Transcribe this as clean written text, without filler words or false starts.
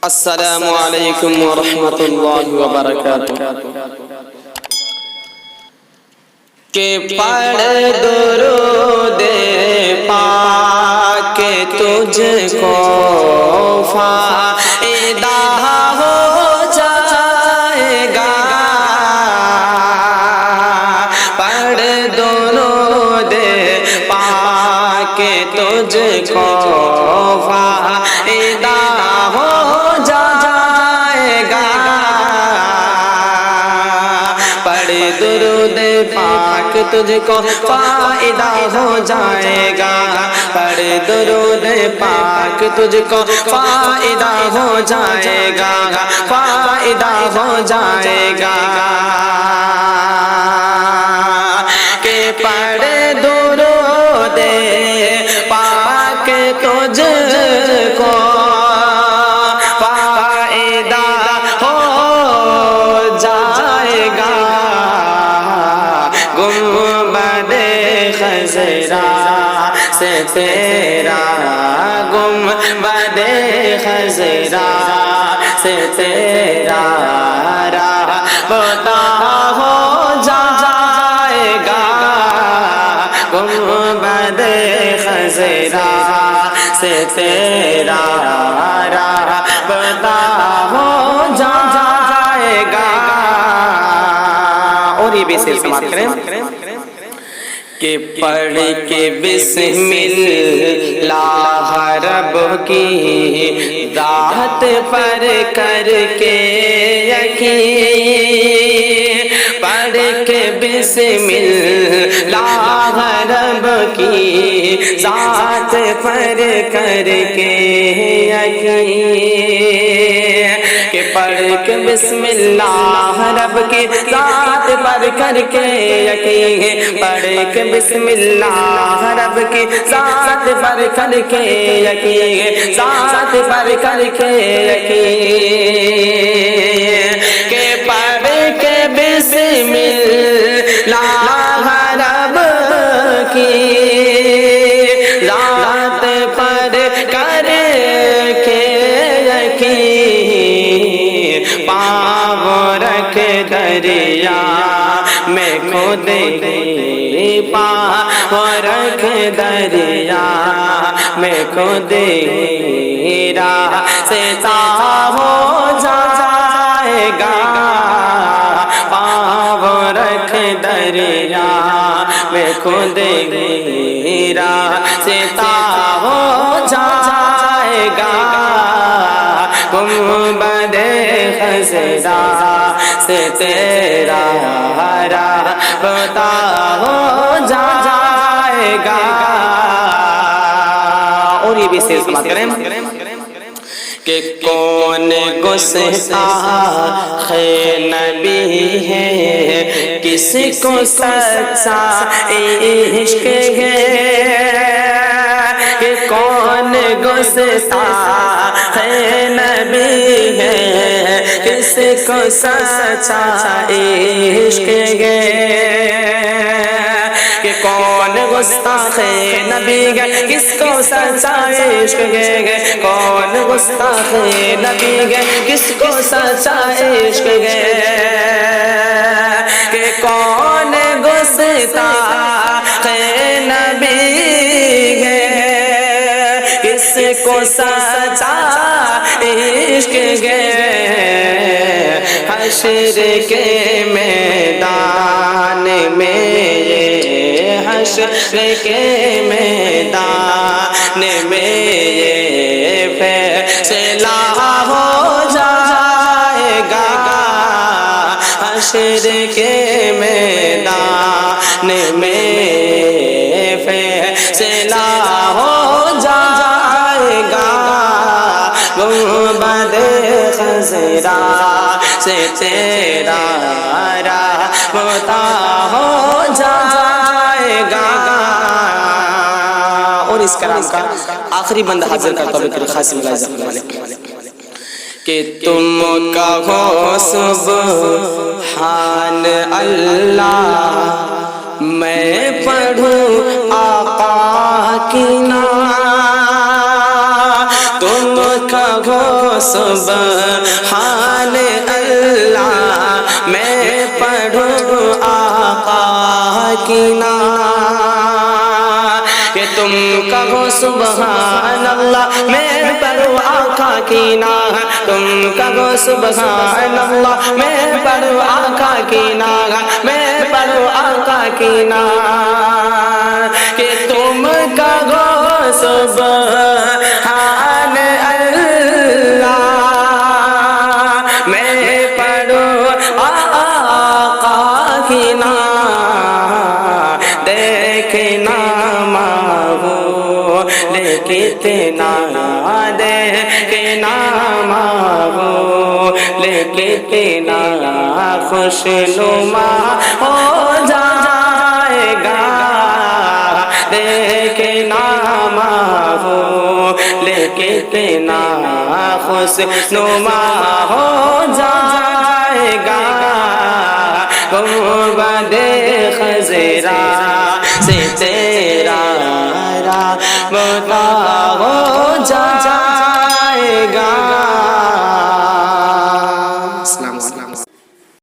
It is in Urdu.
السلام علیکم ورحمۃ اللہ وبرکاتہ۔ کہ پڑھ درود پاک تجھ کو فائدہ ہو جائے گا، پڑھ درود پاک تجھ کو فائدہ ہو جائے گا، پڑھ درود پاک تجھ کو فائدہ ہو جائے گا، پڑھ درود پاک تجھ کو فائدہ ہو جائے گا، فائدہ ہو جائے گا۔ کہ پڑھ درود پاک تجھ کو فائدہ ہو جائے گا، گنبد خضرا سے تیرا، گنبد خضرا سے تیرا رابطہ ہو جائے گا، گنبد خضرا سے تیرا رابطہ ہو جائے گا۔ اور یہ بھی صحیح سماعت کریں کہ پڑھ کے بسم اللہ رب کی ذات پر کر کے یقین، پڑھ کے بسم اللہ رب کی ذات پر کر کے یقین، کہ پڑھ کے بسم اللہ رب کی ذات پر کر کے یقین، پڑھ کے بسم اللہ رب کی ذات پر کر کے یقین، ذات پر کر کے یقین، کہ پڑھ کے بسم اللہ رب کی ذات پر کر کے یقین، پاؤں رکھ دریا میں کھود پاؤں رکھ دریا میں کھود راستہ ہو جائے گا، پاؤں رکھ دریا میں کھود راستہ ہو جائے گا، گنبد خضرا سے تیرا رابطہ ہو جائے گا۔ اور یہ بھی صحیح سماعت کریں کہ کون گستاخ نبی ہے، کس کو سچا عشق ہے، کہ کون گستاخ نبی ہے، کس کو سچا عشق ہے، کہ کون گستاخ نبی ہے، کس کو سچا عشق ہے، کون گستاخ نبی ہے، کس کو سچا عشق ہے، کہ کون گستاخ نبی ہے، کس کو سچا عشق ہے، حشر کے میدان میں، حشر کے میدان میں یہ فیصلہ ہو جائے گا، حشر کے میدان میں فیصلہ ہو جائے گا، گنبد خضرا سے تیرا رابطہ ہو جائے گا۔ اور اس کلام کا آخری بندہ حاضر کرتا ہوں قاسم کہ تم کہو سبحان اللہ، میں پڑھوں آقا کی نام، تم کہو سبحان اللہ میں پڑھوں آقا کی نعت کہ تم کہو سبحان اللہ میں پڑھوں آقا کی نعت تم کہو سبحان اللہ میں پڑھوں آقا کی نعت میں پڑھوں آقا کی نعت کہ تم کہو سبحان اللہ میں پڑھوں آقا کی نعت دیکھنا ماہو کتنا دیکھنا ماہو کتنا خوش نما ہو جائے گا دیکھنا ماہو کتنا خوش نما ہو جائے گا گنبد خضرا سے تیرا رابطہ ہو جائے